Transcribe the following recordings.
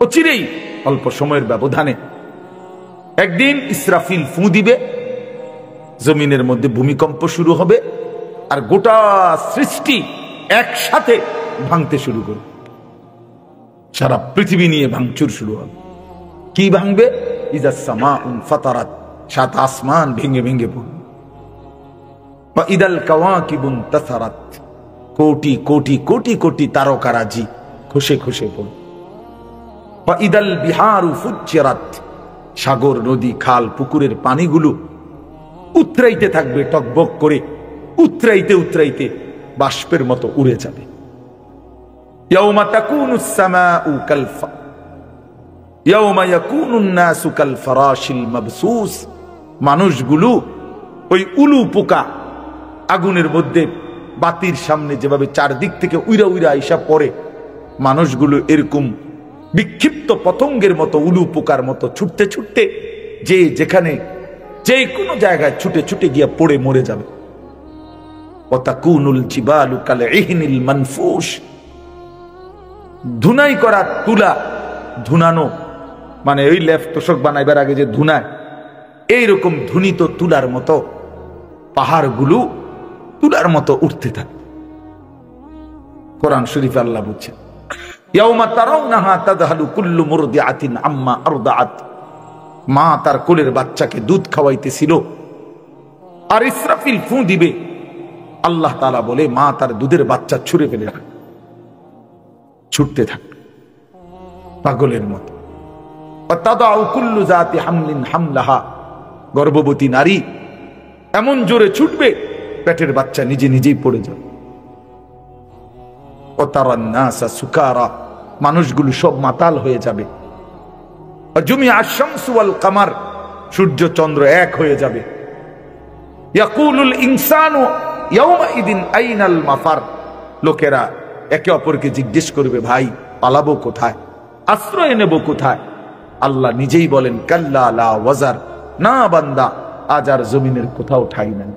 অচিরেই অল্প সময়ের ব্যবধানে একদিন ইসরাফিল ফু দিবে, জমিনের মধ্যে ভূমিকম্প শুরু হবে, আর গোটা সৃষ্টি একসাথে ভাঙতে শুরু করবে। সারা পৃথিবী নিয়ে ভাঙচুর শুরু হবে। কি ভাঙবে? ইযাস সামাউন ফাতারাত, সাত আসমান ভেঙে ভেঙে পড়বে। বা ইদাল কাওয়াকিবুন তাসারাত, কোটি কোটি কোটি কোটি তারকারাজি খসে খসে পড়বে। বা ইদাল বিহারু ফুজ্জিরাত, সাগর নদী খাল পুকুরের পানিগুলো উতরাইতে থাকবে টকবক করে, উতরাইতে উতরাইতে বাষ্পের মতো উড়ে যাবে। ইয়াউমা তাকুনুস সামাউ ইয়াউমা ইয়াকুনুন নাসু কাল ফারাশিল মাবসুস, মানুষগুলো ওই উলু পোকা আগুনের মধ্যে বাতির সামনে যেভাবে চারদিক থেকে উইরা উইরা আইসা পড়ে, মানুষগুলো এরকম বিক্ষিপ্ত পতঙ্গের মতো উলু পোকার মতো ছুটতে ছুটতে যে যেখানে যে কোনো জায়গায় ছুটে ছুটে গিয়ে পড়ে মরে যাবে। ওয়াতাকুনুল জিবালু কাল ইহনিল মানফুশ, ধুনাই করা তুলা, ধুনানো মানে ওই লেফ তোষক বানাইবার আগে যে ধুনায়, এইরকম ধুনিত তুলার মতো পাহাড়গুলো তুলার মতো উঠতে থাকে। কোরআন শরীফে আল্লাহ বলছেন, ইয়াউমা তারাউনাহা তাযহালু কুল্লু মুরদিআতিন আম্মা আরদাআত, মা তার কোলের বাচ্চাকে দুধ খাওয়াইতেছিল, আর ইসরাফিল ফু দিবে, আল্লাহ তাআলা বলে মা তার দুধের বাচ্চা ছুঁড়ে ফেলে রাখে, ছুটতে থাকবে পাগলের মতো। ওয়াতাদাউ কুল্লু যাতি হামলিন হামলাহা, গর্ভবতী নারী এমন জোরে ছুটবে পেটের বাচ্চা নিজে নিজেই পড়ে যাবে। ওয়াতারান নাসা সুকারা, মানুষগুলো সব মাতাল হয়ে যাবে। ওয়াজুমিআ আশ-শামসু ওয়াল কামার, সূর্য চন্দ্র এক হয়ে যাবে। ইয়াকুলুল ইনসানু ইয়াউমাইদিন আইনাল মাফার, লোকেরা একে অপরকে জিজ্ঞেস করবে, ভাই পালাবো কোথায়, আশ্রয় নেব কোথায়? আল্লাহ নিজেই বলেন, কাল্লা লা ওয়াজার, না বান্দা, আজ আর জমিনের কোথাও ঠাই নাই।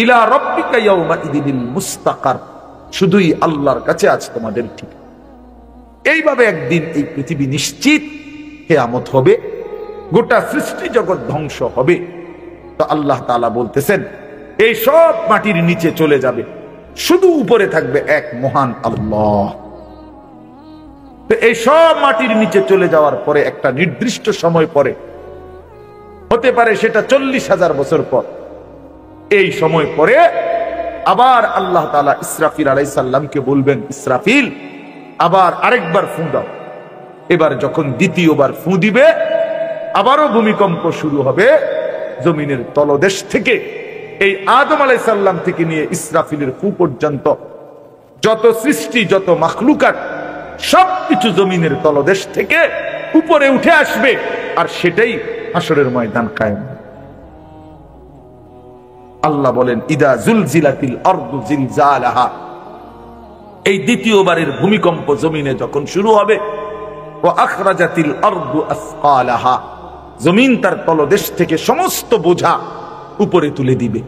ইলা রাব্বিকা ইয়াউমাইদিনিল মুস্তাকার, শুধুই আল্লাহর কাছে আজ তোমাদের ঠিক। এইভাবে একদিন এই পৃথিবী নিশ্চিত কিয়ামত হবে, গোটা সৃষ্টি জগৎ ধ্বংস হবে। তো আল্লাহ তাআলা বলতেছেন, এই সব মাটির নিচে চলে যাবে, শুধু উপরে থাকবে এক মহান আল্লাহ। তো এই সব মাটির নিচে চলে যাওয়ার পরে একটা নির্দিষ্ট সময় পরে, হতে পারে সেটা 40,000 বছর পর, এই সময় পরে আবার আল্লাহ তাআলা ইসরাফিল আলাইহিস সালামকে বলবেন, ইসরাফিল আবার আরেকবার ফু দাও। এবার যখন দ্বিতীয়বার ফু দিবে, আবারও ভূমিকম্প শুরু হবে। জমিনের তলদেশ থেকে, এই আদম আলাইহিস সালাম থেকে নিয়ে ইসরাফিলের ফু পর্যন্ত যত সৃষ্টি, যত মাখলুকাত, সবকিছু জমিনের তলদেশ থেকে উপরে উঠে আসবে, আর সেটাই হাসরের ময়দান কায়েম। আল্লাহ বলেন, ইদা জুলজিলাতিল আরদু জিলজালাহা, এই দ্বিতীয়বারের ভূমিকম্প জমিনে যখন শুরু হবে, ওয়া আখরাজাতিল আরদু আসকালাহা, জমিন তার তলদেশ থেকে সমস্ত বোঝা উপরে তুলে দিবে।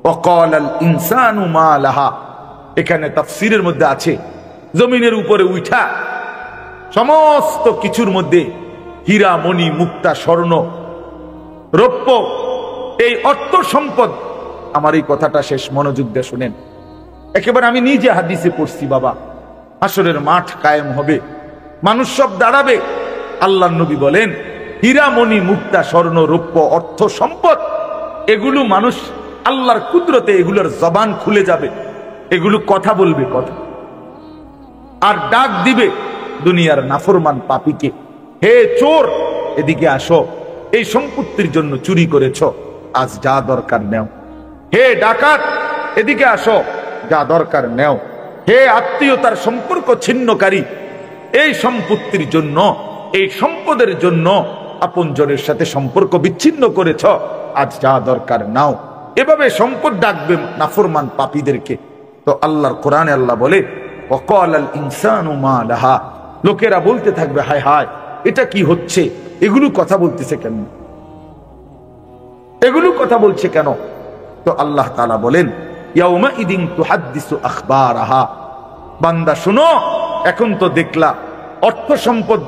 ওয়া ক্বালাল ইনসানু মা লাহা, এখানে তাফসীরের মধ্যে আছে, জমিনের উপরে উঠা সমস্ত কিছুর মধ্যে হীরা মণি মুক্তা স্বর্ণ রৌপ্য, এই অর্থ সম্পদ। আমার এই কথাটা শেষ মনোযোগ দিয়ে শুনেন, একেবারে আমি নিজে হাদিসে পড়ছি বাবা। হাসরের মাঠ কায়েম হবে, মানুষ সব দাঁড়াবে। আল্লাহর নবী বলেন, হীরা মণি মুক্তা স্বর্ণ রৌপ্য অর্থ সম্পদ, এগুলো মানুষ আল্লাহর কুদরতে এগুলোর জবান খুলে যাবে, এগুলো কথা বলবে, কথা, আর ডাক দিবে দুনিয়ার নাফরমান পাপীকে, হে চোর এদিকে আসো, এই সম্পত্তির জন্য চুরি করেছ, আজ যা দরকার নেও। হে ডাকাত এদিকে আসো, যা দরকার নেও। হে আত্মীয়তার সম্পর্ক ছিন্নকারী, এই সম্পত্তির জন্য, এই সম্পদের জন্য আপনজনের সাথে সম্পর্ক বিচ্ছিন্ন করেছ, আজ যা দরকার নাও। এভাবে সম্পদ ডাকবে নাফরমান পাপীদেরকে। তো আল্লাহর কোরআনে আল্লাহ বলে, ওয়াকালাল ইনসানু মা লাহা, লোকেরা বলতে থাকবে, হায় হায় এটা কি হচ্ছে, এগুলো কথা বলতেছে কেন, এগুলো কথা বলছে কেন? তো আল্লাহ তাআলা বলেন, ইয়াউমাইদিন তুহাদ্দিসু আখবারাহা, বান্দা শুনো, এখন তো দেখলা অর্থ সম্পদ,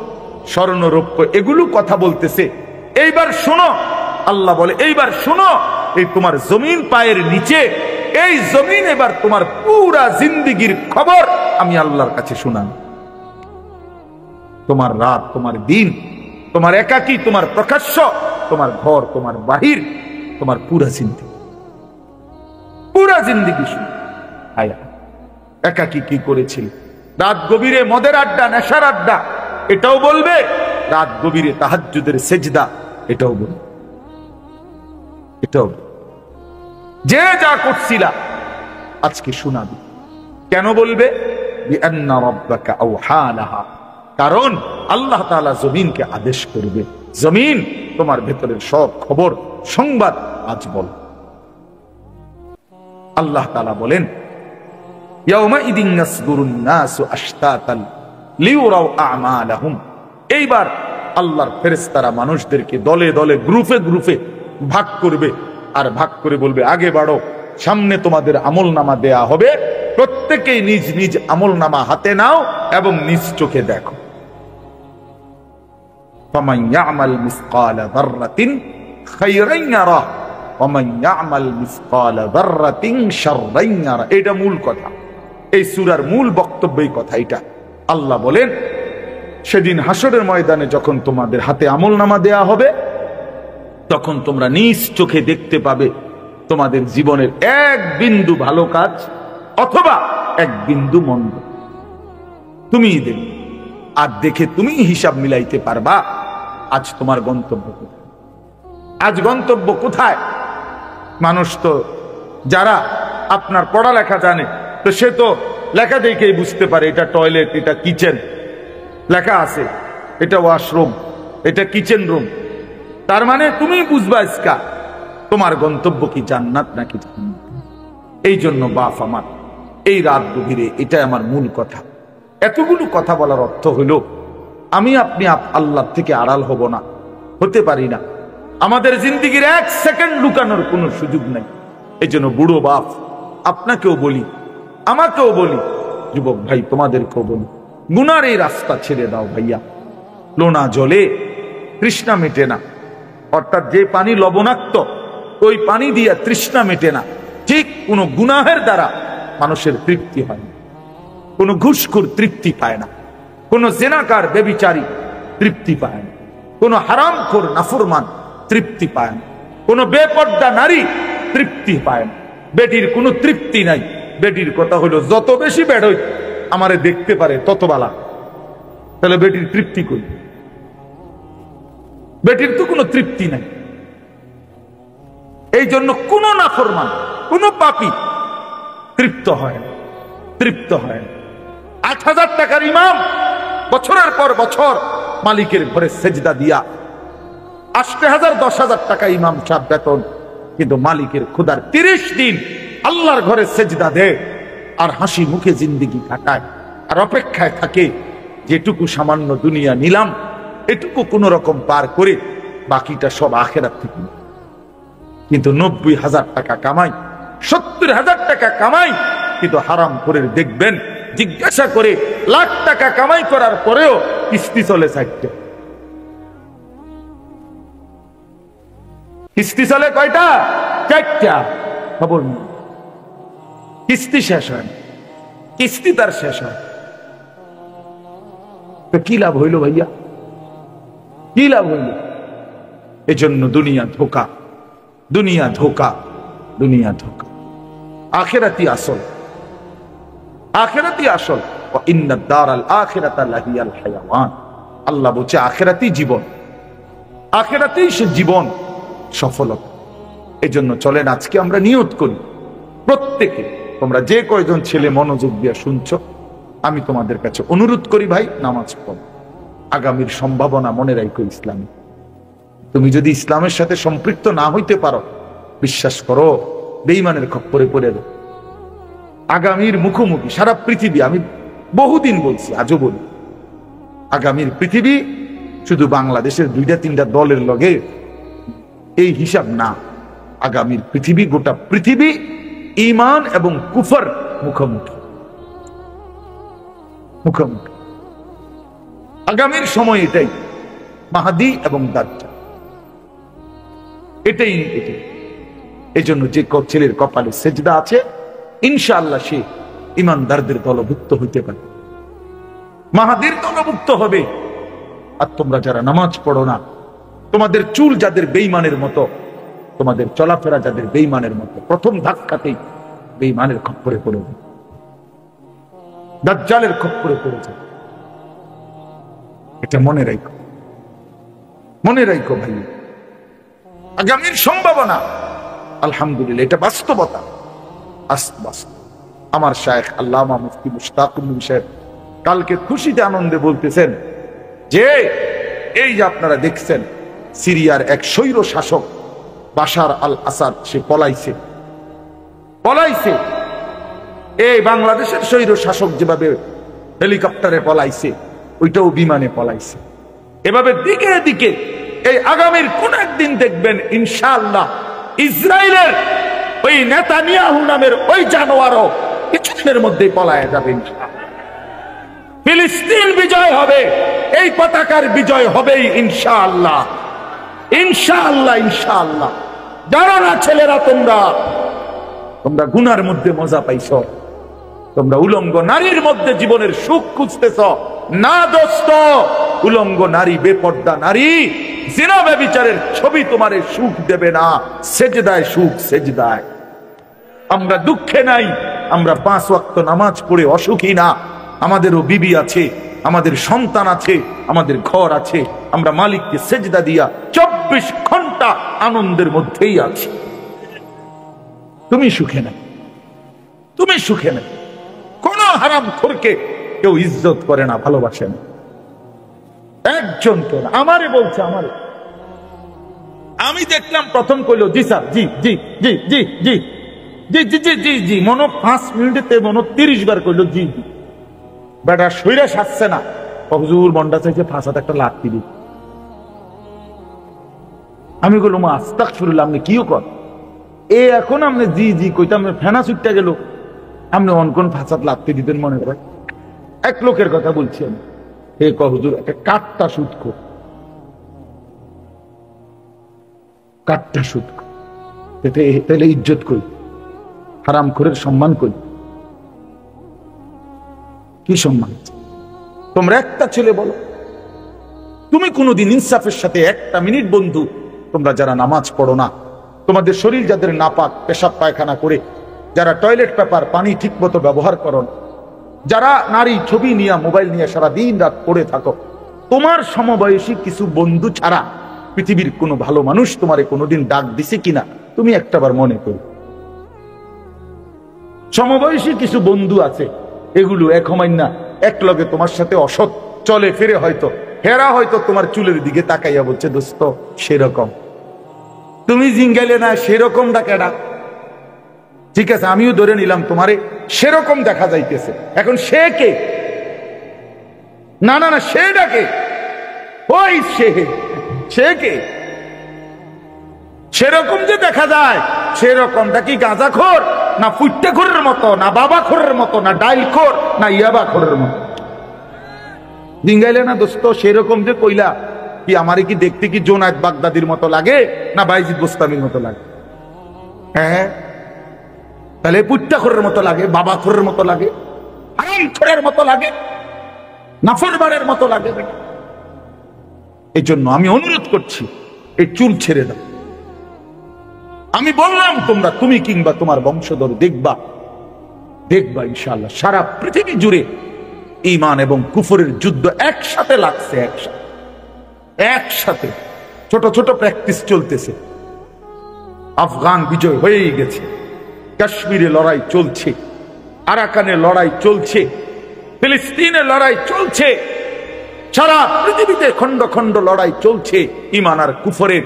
স্বর্ণ রৌপ্য, এগুলো কথা বলতেছে। এইবার শোনো, আল্লাহ বলে এইবার শোনো, এই তোমার জমিন পায়ের নিচে, এই জমিন এবার তোমার পুরা জিন্দিগির খবর আমি আল্লাহর কাছে শুনান। তোমার রাত, তোমার দিন, তোমার একাকী, তোমার প্রকাশ্য, তোমার ঘর, তোমার বাহির, তোমার পুরা জিন্দিগি, পুরা জিন্দিগি শুনে। আয়া একাকী কি করেছিল, রাত গভীরে মদের আড্ডা, নেশার আড্ডা, এটাও বলবে। রাত গভীরে তাহাজ্জুদের সেজদা, এটাও বলবে। এটাও যে যা করছিলা আজকে শোনাবি। কেন বলবে? বিআন্না রাব্বাকা আওহা লাহা, কারণ আল্লাহ তাআলা জমিনকে আদেশ করবে, জমিন তোমার ভেতরের সব খবর সংবাদ আজ বল। আল্লাহ তাআলা বলেন ইয়াউমাইদিন ইয়াসদুরুন নাসু আশতাতান লিউরাউ আমালাহুম। এইবার আল্লাহর ফেরেশতারা মানুষদেরকে দলে দলে, গ্রুপে গ্রুপে ভাগ করবে, আর ভাগ করে বলবে আগে বাড়ো, সামনে তোমাদের আমলনামা দেয়া হবে, প্রত্যেকেই নিজ নিজ আমলনামা হাতে নাও এবং নিজ চোখে দেখো। ফামান ইয়ামাল মিসকালা যাররাতিন খায়রান ইয়ারা ওয়া মান ইয়ামাল মিসকালা যাররাতিন শাররান ইয়ারা। এটা মূল কথা, এই সূরার মূল বক্তব্য এই কথা। এটা আল্লাহ বলেন সেদিন হাসরের ময়দানে যখন তোমাদের হাতে আমলনামা দেয়া হবে, তখন তোমরা নিজ চোখে দেখতে পাবে তোমাদের জীবনের এক বিন্দু ভালো কাজ অথবা এক বিন্দু মন্দ, তুমিই দেখবে। আর দেখে তুমি হিসাব মিলাইতে পারবা আজ তোমার গন্তব্য কোথায়। আজ গন্তব্য কোথায়? মানুষ তো যারা আপনার পড়ালেখা জানে, তো সে তো লেখা দেখেই বুঝতে পারে এটা টয়লেট, এটা কিচেন, লেখা আছে এটা ওয়াশরুম, এটা কিচেন রুম। তার মানে তুমি বুঝবা ইসকা তোমার গন্তব্য কি জান্নাত নাকি জাহান্নাম। এই জন্য বাপ আমার, এই রাত গভীরে এটাই আমার মূল কথা। এতগুলো কথা বলার অর্থ হইল আমি আপনি আল্লাহর থেকে আড়াল হব না, হতে পারি না। আমাদের জিন্দিগির এক সেকেন্ড লুকানোর কোনো সুযোগ নাই। এই জন্য বুড়ো বাপ আপনাকেও বলি, আমাকেও বলি, যুবক ভাই তোমাদেরকেও বলি, গুনার এই রাস্তা ছেড়ে দাও ভাইয়া। লোনা জলে তৃষ্ণা মেটে না, অর্থাৎ যে পানি লবণাক্ত ওই পানি দিয়া তৃষ্ণা মেটে না, ঠিক কোন গুনাহের দ্বারা মানুষের তৃপ্তি হয় না। কোন ঘুষখোর তৃপ্তি পায় না, কোন জেনাকার বেবিচারী তৃপ্তি পায় না, কোন হারামখোর নাফরমান তৃপ্তি পায় না, কোন বেপর্দা নারী তৃপ্তি পায় না। বেটির কোনো তৃপ্তি নাই। বেটির কথা হলো যত বেশি বেড়ই আমারে দেখতে পারে তত বালা। তাহলে বেটির তৃপ্তি কই? বেটির তো কোনো তৃপ্তি নাই। এই জন্য কোন নাফরমান, কোন পাপী তৃপ্ত হয় না, তৃপ্ত হয় না। ৮,০০০ টাকার ইমাম বছরের পর বছর মালিকের ঘরে সেজদা দিয়া, ৮,০০০ ১০,০০০ টাকা ইমাম সাহেব বেতন, কিন্তু মালিকের খোদার ৩০ দিন আল্লাহর ঘরে সেজদা দেয় আর হাসি মুখে জিন্দিগি কাটায়, আর অপেক্ষায় থাকে যেটুকু সামান্য দুনিয়া নিলাম এটুকু কোন রকম পার করে বাকিটা সব আখিরাত থেকে। কিন্তু ৯০,০০০ টাকা কামাই, ৭০,০০০ টাকা কামাই, কিন্তু হারাম করে দেখবেন জিজ্ঞাসা করে লাখ টাকা কামাই করার পরেও কিস্তি চলে ৪টা। কিস্তি চলে কয়টা? ৪টা। খবর নেই, কিস্তি শেষ হয় না, কিস্তি তার শেষ হয়। তো কি লাভ হইল ভাইয়া? কি লাভ হইল? এজন্য দুনিয়া ধোকা, দুনিয়া ধোকা, দুনিয়া ধোকা। আখিরাতি আসল, আখিরাতি আসল। ইন্নাদ দারাল আখিরাতা লাহিয়াল হায়াওয়ান। আল্লাহ বলছে আখিরাতি জীবন, আখিরাতেই সে জীবন, সফলতা। এজন্য চলেন আজকে আমরা নিয়ত করি প্রত্যেকে, তোমরা যে কয়জন ছেলে মনোযোগ দিয়ে শুনছো, আমি তোমাদের কাছে অনুরোধ করি ভাই নামাজ পড়ো। আগামীর সম্ভাবনা মনে রাখো ইসলামে। তুমি যদি ইসলামের সাথে সম্পৃক্ত না হইতে পারো, বিশ্বাস করো বেঈমানের খপ্পরে পড়ে যাবে। আগামীর মুখোমুখি সারা পৃথিবী, আমি বহুদিন বলছি, আজও বলি, আগামীর পৃথিবী শুধু বাংলাদেশের ২-৩টা দলের লগে এই হিসাব না। আগামীর পৃথিবী, গোটা পৃথিবী ঈমান এবং কুফর মুখোমুখি, মুখোমুখি। আগামীর সময় এটাই, মাহদী এবং দাজ্জাল, এটাই। এই জন্য যে ছেলের কপালে সেজদা আছে, ইনশাআল্লাহ সে ইমানদারদের দলভুক্ত হইতে পারে, মাহাদীর দলভুক্ত হবে। আর তোমরা যারা নামাজ পড়ো না, তোমাদের চুল যাদের বেঈমানের মতো, তোমাদের চলাফেরা যাদের বেঈমানের মতো, প্রথম ধাক্কাতেই বেঈমানের খপ্পরে পড়ে যাবে, দাজ্জালের খপ্পরে পড়ে যাবে। এটা মনে রাখো, মনে রাখো ভাই। আগামীর সম্ভাবনা আলহামদুলিল্লাহ, এটা বাস্তবতা। আমার শায়েখ আল্লামা মুফতি মুশতাকুল নবী সাহেব কালকে খুশিতে আনন্দে বলতেছেন যে এই যে আপনারা দেখছেন সিরিয়ার এক স্বৈর শাসক বাশার আল আসাদ, সে পলাইছে। এই বাংলাদেশের স্বৈর শাসক যেভাবে হেলিকপ্টারে পলাইছে, ওইটাও বিমানে পলাইছে। এভাবে দিকে দিকে এই আগামীর কোন একদিন দেখবেন ইনশাআল্লাহ ইসরায়েলের ওই নেতানিয়াহু নামের ওই জানোয়ারও কিছুদিনের মধ্যেই পলায় যাবে। ফিলিস্তিন বিজয় হবে, এই পতাকার বিজয় হবেই ইনশাআল্লাহ, ইনশাআল্লাহ, ইনশাআল্লাহ। জানো না ছেলেরা, তোমরা গুনার মধ্যে মজা পাইছ, তোমরা উলঙ্গ নারীর মধ্যে জীবনের সুখ খুঁজতেছ না দোস্ত। উলঙ্গ নারী, বেপর্দা নারী, জিনা ব্যভিচারের ছবি তোমারে সুখ দেবে না। সেজদায় সুখ, সেজদায়। আমরা দুঃখে নাই, আমরা 5 ওয়াক্ত নামাজ পড়ে অসুখী না। আমাদেরও বিবি আছে, আমাদের সন্তান আছে, আমাদের ঘর আছে। আমরা মালিককে সেজদা দিয়া 24 ঘন্টা আনন্দের মধ্যেই আছি। তুমি সুখে নাই, তুমি সুখে নাই। কোন হারামখোরকে কেউ ইজ্জত করে না, ভালোবাসে না। একজনকে আমারে বলছে, আমারে আমি দেখলাম প্রথম কইলো জি স্যার, জি জি জি জি জি জি জি জি জি জি, মনো 5 মিনিটে মনো 30 বার কইলো জি জি। বেটা শরীরে সাজছে না, হুজুর মন্ডা চাইছে ফাঁসাতে একটা লাথি দিই। আমি বললাম আস্তাগফিরুল্লাহ, আপনি কিও কর এ এখন আপনি জি জি কইতাম, ফেনা ছুটতে গেল, আপনি অনকোন ফাঁসাত লাথি দিতেন মনে করে। এক লোকের কথা বলছি আমি, হে ক হুজুর একটা কাঠটা সুদ কর, কাঠটা সুদ কর, তাহলে ইজ্জত করি, হারাম খোরের সম্মান করি। কি সম্মান? তোমরা একটা ছেলে বলো, তুমি কোনোদিন ইনসাফের সাথে একটা মিনিট বন্ধু, তোমরা যারা নামাজ পড়ো না, তোমাদের শরীর যাদের নাপাক, পেশাব পায়খানা করে, যারা টয়লেট পেপার পানি ঠিক মতো ব্যবহার করো, যারা নারী ছবি নিয়ে মোবাইল নিয়ে সারা দিন রাত পড়ে থাকো, তোমার সমবয়সী কিছু বন্ধু ছাড়া পৃথিবীর কোনো ভালো মানুষ তোমারে কোনোদিন ডাক দিছে কিনা তুমি একটাবার মনে করো। সমবয়সী কিছু বন্ধু আছে, এগুলো এক হয় না, এক লগে তোমার সাথে অসৎ চলে ফিরে, হয়তো হেরা হয়তো তোমার চুলের দিকে তাকাইয়া বলছে দোস্ত সেরকম, তুমি জিঙ্গাইলে না সেরকম ডাকেডা। ঠিক আছে, আমিও ধরে নিলাম তোমারে সেরকম দেখা যাইতেছে। এখন সে কে? না না না, সে ডাকে, ওই সে কে? সেরকম যে দেখা যায়, সেরকমটা কি গাঁজাখোর, না ফুট্টেখোরের মতো, না বাবাখোরের মতো, না ডাইলখোর, না ইয়াবাখোরের মতো? জিঙ্গাইলে না দোস্ত সেরকম যে কইলা, কি আমারে কি দেখতে কি জোনায়েদ বাগদাদির মতো লাগে, না বাইজিদ বোস্তামির মতো লাগে? হ্যাঁ, তাহলে পুট্টাখোরের মতো লাগে, বাবাখোরের মতো লাগে, হারামখোরের মতো লাগে, নাফরমানের মতো লাগে। এই জন্য আমি অনুরোধ করছি, এই চুল ছেড়ে দাও। আমি বললাম তোমরা, তুমি কিংবা তোমার বংশধর দেখবা ইনশাআল্লাহ সারা পৃথিবী জুড়ে ঈমান এবং কুফরের যুদ্ধ একসাথে লাগছে, একসাথে ছোট ছোট প্র্যাকটিস চলতেছে। আফগান বিজয় হয়েই গেছে, কাশ্মীরে লড়াই চলছে, আরাকানে লড়াই চলছে, ফিলিস্তিনে লড়াই চলছে, সারা পৃথিবীতে খন্ড খন্ড লড়াই চলছে ঈমান আর কুফরের।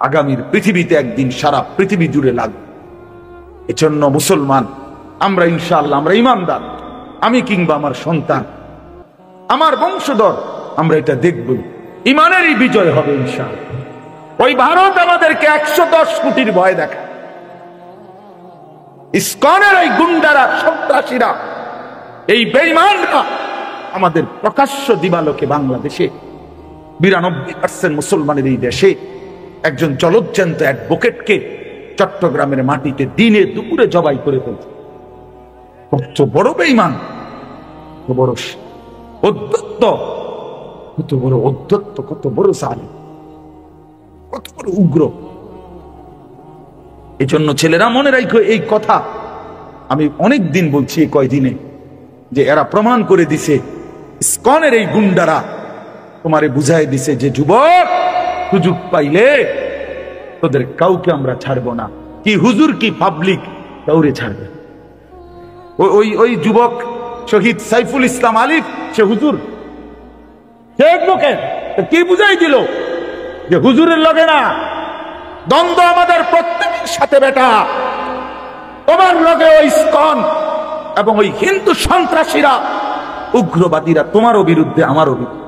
আগামীর পৃথিবীতে একদিন সারা পৃথিবী জুড়ে লাগবে। এজন্য মুসলমান আমরা ইনশাআল্লাহ, আমরা ঈমানদার, আমি কিংবা আমার সন্তান, আমার বংশধর, আমরা এটা দেখব, ঈমানেরই বিজয় হবে ইনশাআল্লাহ। ওই ভারত আমাদেরকে 110 কোটির ভয় দেখায়, ইসকনের এই গুন্ডারা, সন্ত্রাসীরা, এই বেঈমানরা আমাদের প্রকাশ্য দিবালোকে বাংলাদেশে 92% মুসলমানের এই দেশে একজন জলজ্জান্ত অ্যাডভোকেটকে চট্টগ্রামের মাটিতে দিনে দুপুরে জবাই করে ফেলছে। কত বড় বেঈমান, কত বড় অধ্যত্ত, কত বড় অধ্যত্ত, কত বড় জালিম, কত বড় উগ্র। এই জন্য ছেলেরা মনে রাখো এই কথা, আমি অনেক দিন বলছি এই কয়দিনে, যে এরা প্রমাণ করে দিছে, ইসকনের এই গুন্ডারা তোমারে বুঝাই দিছে যে যুবক, সুযোগ পাইলে তোদের কাউকে আমরা ছাড়বো না। কি হুজুর কি পাবলিক কাউরে ছাড়বে। ওই যুবক শহীদ সাইফুল ইসলাম আলিফ, সে হুজুর, সে অ্যাডভোকেট, কি বুঝাই দিল যে হুজুরের লগে না, দ্বন্দ্ব আমাদের প্রত্যেকের সাথে বেটা। তোমার লগে ওই ইসকন এবং ওই হিন্দু সন্ত্রাসীরা, উগ্রবাদীরা তোমারও বিরুদ্ধে, আমারও বিরুদ্ধে।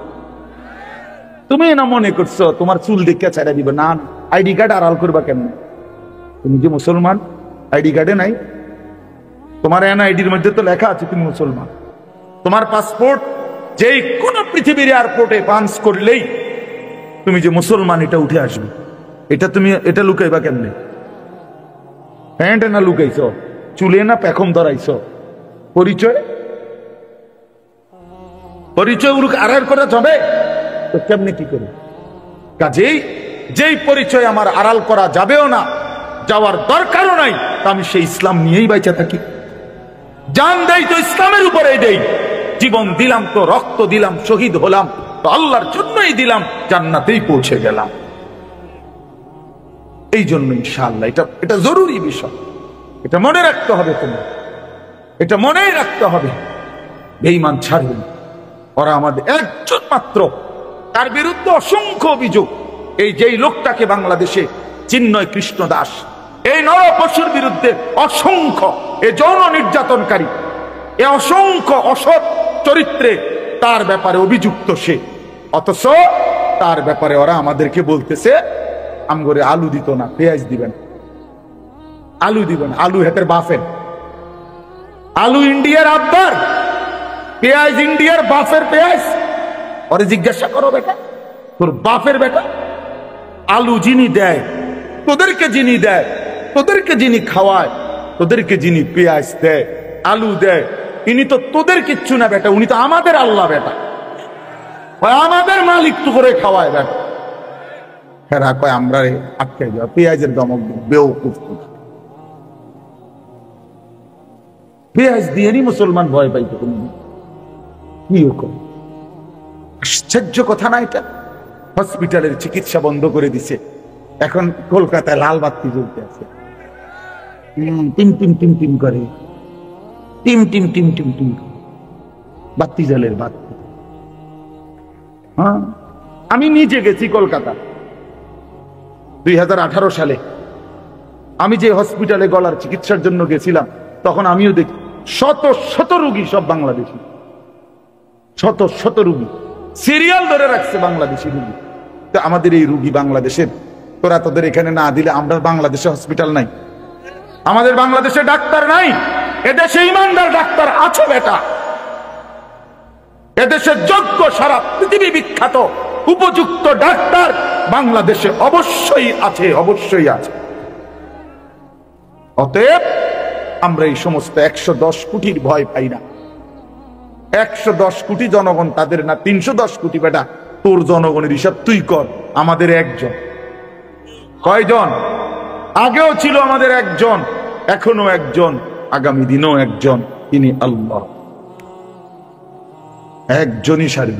তুমি না মনে করছো তোমার চুল দেখে ছেড়ে দিবে না, আইডি কার্ড আড়াল করবা কেমন? তুমি যে মুসলমান, আইডি কার্ডে নাই, তোমার এনআইডির মধ্যে তো লেখা আছে তুমি মুসলমান। তোমার পাসপোর্ট যেই কোন পৃথিবীর এয়ারপোর্টে পাঞ্চ করলেই তুমি যে মুসলমান এটা উঠে আসবে। এটা লুকাইবা কেমনে? প্যান্টে না লুকাইছ, চুলে না পেখম ধরাইছ, পরিচয় আড়াল করা যাবে তো কেমনে কি করে? কাজেই যেই পরিচয় আমার আড়াল করা যাবেও না, যাওয়ার দরকারও নাই, তা আমি সেই ইসলাম নিয়েই বাইচা থাকি। জান দেই তো ইসলামের উপরে দেই, জীবন দিলাম তো, রক্ত দিলাম, শহীদ হলাম তো আল্লাহর জন্যই দিলাম, জান্নাতেই পৌঁছে গেলাম। এই জন্য ইনশাআল্লাহ এটা জরুরি বিষয়, এটা মনে রাখতে হবে। তোমার এটা মনে রাখতে হবে, বেঈমান ছাড়বেন। ওরা আমাদের একজন মাত্র, তার বিরুদ্ধে অসংখ্য অভিযোগ। এই যেই লোকটাকে বাংলাদেশে চিন্ময় কৃষ্ণ দাস, এই নরপশুর বিরুদ্ধে অসংখ্য, এ যৌন নির্যাতনকারী, এ অসংখ্য অসৎ চরিত্রে তার ব্যাপারে অভিযুক্ত সে। অথচ তার ব্যাপারে ওরা আমাদেরকে বলতেছে আমগরে আলু দিত না, পেঁয়াজ দিবেন, আলু দিবেন, আলু হেতের বাফের, আলু ইন্ডিয়ার আব্বার, পেঁয়াজ ইন্ডিয়ার বাফের পেঁয়াজ। ওরে জিজ্ঞাসা করো, বেটা তোর বাপের বেটা, আলু যিনি দেয় তোদেরকে, যিনি দেয় তোদেরকে, যিনি খাওয়ায় তোদেরকে, যিনি পেঁয়াজ দেয়, আলু দেয়, ইনি তো তোদের কিচ্ছু না বেটা, উনি তো আমাদের আল্লাহ বেটা, আমাদের মালিক তো করে খাওয়ায় বেটা। হেরা কয় আমরা আটকে যাওয়া পেঁয়াজের দমক বেওকুফ। পেঁয়াজ দিয়ে নি মুসলমান ভয় পাইতো কোনদিন? কি রকম আশ্চর্য কথা না এটা? হসপিটালের চিকিৎসা বন্ধ করে দিছে, এখন কলকাতায় লাল বাতি জ্বলতে আছে, টিম টিম টিম টিম করে, team team team team team বাতি জলের বাতি। হ্যাঁ, আমি নিজে গেছি কলকাতা 2018 সালে। আমি যে হসপিটালে গলার চিকিৎসার জন্য গেছিলাম, তখন আমিও দেখি শত শত রোগী, সব বাংলাদেশি, শত শত রোগী সিরিয়াল ধরে রাখছে বাংলাদেশি রোগী। তো আমাদের এই রোগী বাংলাদেশের, তোরা তোদের এখানে না দিলে আমরা বাংলাদেশে হসপিটাল নাই, আমাদের বাংলাদেশে ডাক্তার নাই। এদেশে ইমানদার ডাক্তার আছে বেটা, এদেশের যোগ্য, সারা পৃথিবী বিখ্যাত উপযুক্ত ডাক্তার বাংলাদেশে অবশ্যই আছে, অবশ্যই আছে। অতএব আমরা এই সমস্ত 110 কোটির ভয় পাই না। 110 কোটি জনগণ তাদের না, 310 কোটি বেটা। তোর জনগণের হিসাব তুই কর, আমাদের একজন। কয়জন? আগেও ছিল আমাদের একজন, এখনো একজন, আগামী দিনও একজন, তিনি আল্লাহ। একজনই সারি,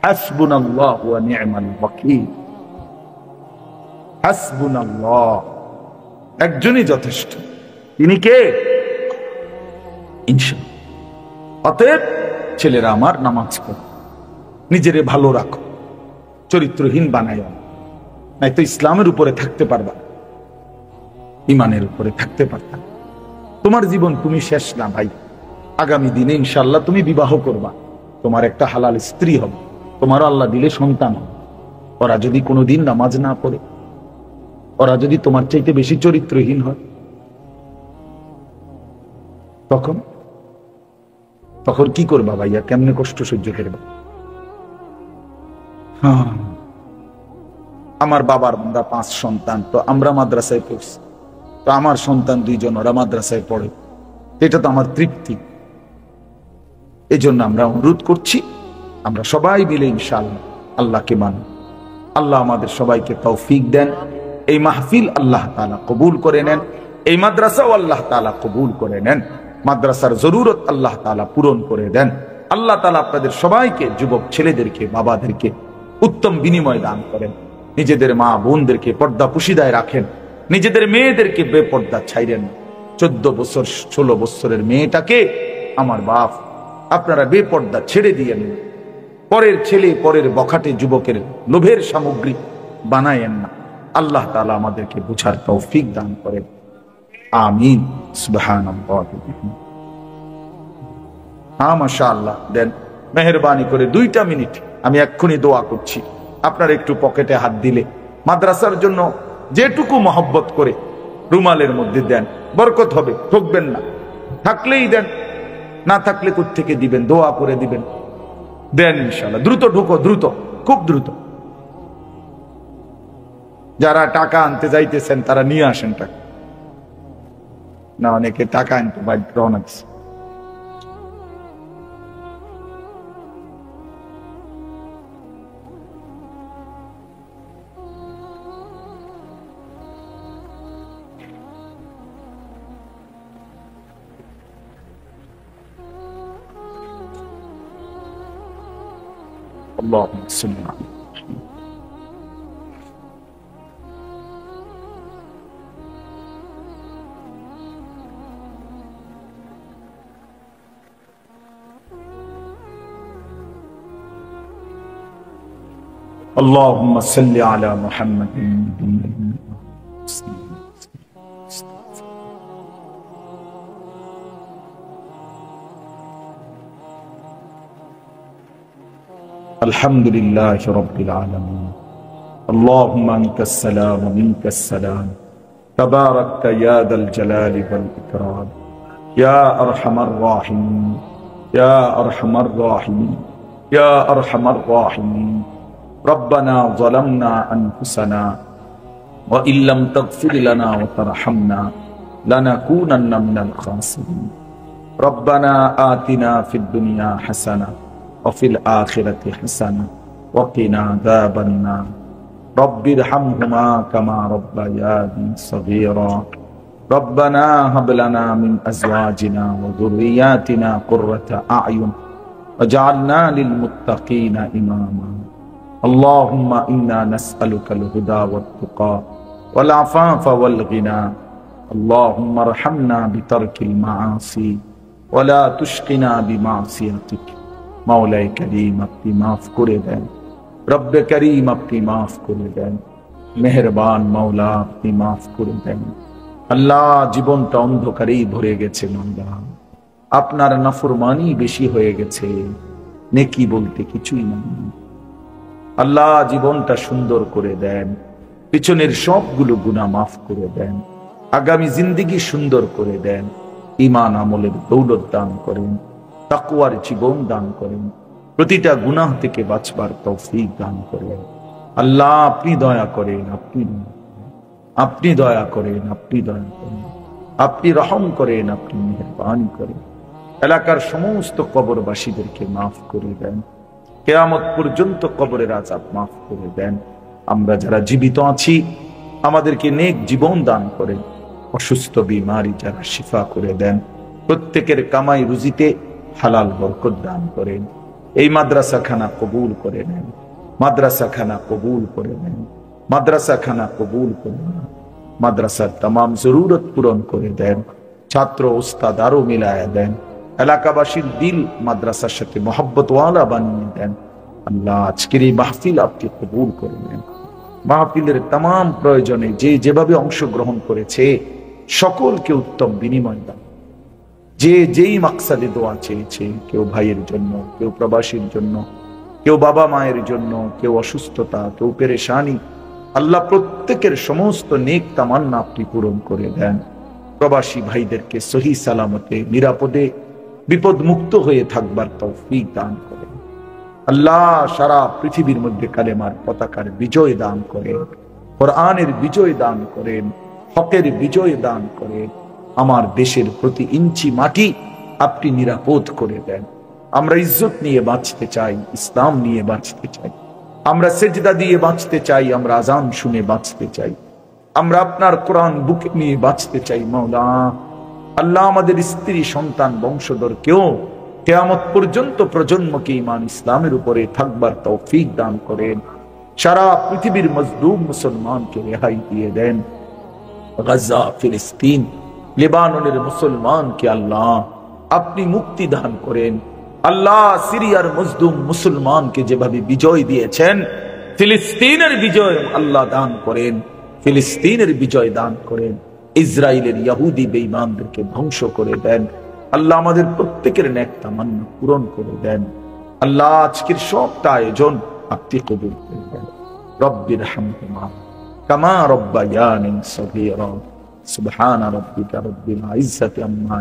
হাসবুনাল্লাহু ওয়া নি'মাল ওয়াকিল। হাসবুনাল্লাহ, একজনই যথেষ্ট। তিনি কে? ইনশাআল্লাহ। অতএব ছেলেরা আমার, নামাজ পড়ো, নিজেরে ভালো রাখো, চরিত্রহীন বানাইও না, নাই তো ইসলামের উপরে থাকতে পারবা, ইমানের উপরে থাকতে পারতাম। তোমার জীবন তুমি শেষ না ভাই। আগামী দিনে ইনশাআল্লাহ তুমি বিবাহ করবা, তোমার একটা হালাল স্ত্রী হবে, তোমারও আল্লাহ দিলে সন্তান হবে। ওরা যদি কোনোদিন নামাজ না পড়ে, ওরা যদি তোমার চাইতে বেশি চরিত্রহীন হয়, তখন তখন কি করবা ভাইয়া, কেমনে কষ্ট সহ্য করবা? হ্যাঁ, আমার বাবার আমরা 5 সন্তান, তো আমরা মাদ্রাসায় পড়ছি, তো আমার সন্তান 2 জন, ওরা মাদ্রাসায় পড়ে, এটা তো আমার তৃপ্তি। এই জন্য আমরা অনুরোধ করছি, আমরা সবাই মিলে ইনশাআল্লাহ আল্লাহকে মানি। আল্লাহ আমাদের সবাইকে তৌফিক দেন। এই মাহফিল আল্লাহ তাআলা কবুল করে নেন, এই মাদ্রাসাও আল্লাহ তাআলা কবুল করে নেন, মাদ্রাসার জরুরত আল্লাহ তাআলা পূরণ করে দেন। আল্লাহ তাআলা আপনাদের সবাইকে, যুবক ছেলেদেরকে, বাবাদেরকে উত্তম বিনিময় দান করেন। নিজেদের মা বোনদেরকে পর্দা পুশিদায় রাখেন, নিজেদের মেয়েদেরকে বেপর্দা ছাইরেন। 14 বছর 16 বছরের মেয়েটাকে আমার বাপ আপনারা বেপর্দা ছেড়ে দিয়ে নেন। পরের ছেলে, পরের বখাটে যুবকের লোভের সামগ্রী বানায়েন না। আল্লাহ তাআলা আমাদেরকে বুঝার তৌফিক দান করেন। আমিন। সুবহানাল্লাহ। হ্যাঁ, মাশাআল্লাহ। দেন মেহেরবানি করে 2টা মিনিট, আমি এক্ষুনি দোয়া করছি। আপনারা একটু পকেটে হাত দিলে মাদ্রাসার জন্য যেটুকু মহব্বত করে রুমালের মধ্যে দেন, বরকত হবে, ঠকবেন না। থাকলেই দেন, না থাকলে কোত্থেকে দিবেন, দোয়া করে দিবেন। দেন ইনশাআল্লাহ। দ্রুত ঢুকো, দ্রুত, খুব দ্রুত। যারা টাকা আনতে যাইতেছেন তারা নিয়ে আসেন টাকা। না, অনেকে টাকা আনতে বাইরে রওনা দিচ্ছে। اللهم صل على محمد. اللهم صل على محمد. الحمد لله رب العالمين. اللهم أنت السلام ومنك السلام، تباركت يا ذا الجلال والإكرام، يا أرحم الراحمين، يا أرحم الراحمين، يا أرحم الراحمين. ربنا ظلمنا أنفسنا وإن لم تغفر لنا وترحمنا لنكونن من الخاسرين. ربنا آتنا في الدنيا حسنة وفي الآخرة حسنة وقنا عذاب النار. رب ارحمهما كما ربياني صغيرا. ربنا هب لنا من أزواجنا وذرياتنا قرة أعين وجعلنا للمتقين إماما. اللهم إنا نسألك الهدى والتقى والعفاف والغنى. اللهم ارحمنا بترك المعاصي ولا تشقنا بمعصيتك. মাওলাই করিম আপনি মাফ করে দেন, রব্বে করিম আপনি মাফ করে দেন, মেহেরবান মাওলা আপনি মাফ করে দেন। আল্লাহ, জীবনটা অন্ধকারেই ভরে গেছে মাওলা, আপনার নাফরমানি বেশি হয়ে গেছে, নেকি বলতে কিছুই নাই। আল্লাহ, জীবনটা সুন্দর করে দেন, পিছনের সবগুলো গুনাহ মাফ করে দেন, আগামী জিন্দেগি সুন্দর করে দেন, ঈমান আমলের দৌলত দান করেন, তাকওয়ার জীবন দান করেন, প্রতিটা গুনাহ থেকে বাঁচবার তৌফিক দান করেন। আল্লাহ, আপনি দয়া করেন, আপনি দয়া করেন, আপনি দয়া করেন, আপনি রহম করেন, আপনি মেহেরবানি করেন। এলাকার সমস্ত কবরবাসীদেরকে মাফ করে দেন, কিয়ামত পর্যন্ত কবরের আযাব মাফ করে দেন। আমরা যারা জীবিত আছি আমাদেরকে নেক জীবন দান করেন, অসুস্থ বিমারি যারা শিফা করে দেন, প্রত্যেকের কামাই রুজিতে হালাল বরকত দান করেন। এই মাদ্রাসাখানা কবুল করে নেন, মাদ্রাসাখানা কবুল করে নেন, মাদ্রাসাখানা কবুল করে নেন। মাদ্রাসার तमाम জরুরত পূরণ করে দেন, ছাত্র ওস্তাদ আরো মিলায়া দেন, এলাকাবাসীর দিল মাদ্রাসার সাথে মোহাব্বত ওয়ালা বানিয়ে দেন। আল্লাহ, আজকের এই মাহফিল আপনি কবুল করে নেন। মাহফিলের तमाम প্রয়োজনে যে যেভাবে অংশগ্রহণ করেছে সকলকে উত্তম বিনিময় দান। যে যেই মাকসাদে দোয়া চেয়েছে, কেউ ভাইয়ের জন্য, কেউ প্রবাসীর জন্য, কেউ বাবা মায়ের জন্য, কেউ অসুস্থতা, কেউ পেরেশানি, আল্লাহ প্রত্যেকের সমস্ত নেক তামান্না আপনি পূরণ করে দেন। প্রবাসী ভাইদেরকে সহি সালামতে নিরাপদে বিপদ মুক্ত হয়ে থাকবার তৌফিক দান করেন। আল্লাহ সারা পৃথিবীর মধ্যে কালেমার পতাকার বিজয় দান করেন, কোরআনের বিজয় দান করেন, হকের বিজয় দান করেন। আমার দেশের প্রতি ইঞ্চি মাটি আপনি নিরাপদ করে দেন। আমরা ইজ্জত নিয়ে বাঁচতে চাই, ইসলাম নিয়ে বাঁচতে চাই, আমরা সেজদা দিয়ে বাঁচতে চাই, আমরা আজান শুনে বাঁচতে চাই, আমরা আপনার কোরআন বুকে নিয়ে বাঁচতে চাই। মাওলা আল্লাহ আমাদের স্ত্রী সন্তান বংশধর কেউ কিয়ামত পর্যন্ত প্রজন্মকে ঈমান ইসলামের উপরে থাকবার তৌফিক দান করেন। সারা পৃথিবীর মজলুম মুসলমানকে রেহাই দিয়ে দেন। গাজা, ফিলিস্তিন, লেবাননের মুসলমানকে আল্লাহ আপনি মুক্তি দান করেন। আল্লাহ সিরিয়ার মজলুম মুসলমানকে যেভাবে বিজয় দিয়েছেন, ফিলিস্তিনের বিজয় আল্লাহ দান করেন, ফিলিস্তিনের বিজয় দান করেন। ইসরায়েলের ইহুদি বেঈমানদেরকে ধ্বংস করে দেন। আল্লাহ আমাদের প্রত্যেকের নেক তামান্না পূরণ করে দেন। আল্লাহ আজকের সবটা আয়োজন আপনি কবুল করে দেন। রব্বির হামহুমা কামা রব্বায়ানি সগীরা। সুবহান রাব্বিকা রব্বিল ইজ্জাতি আম্মা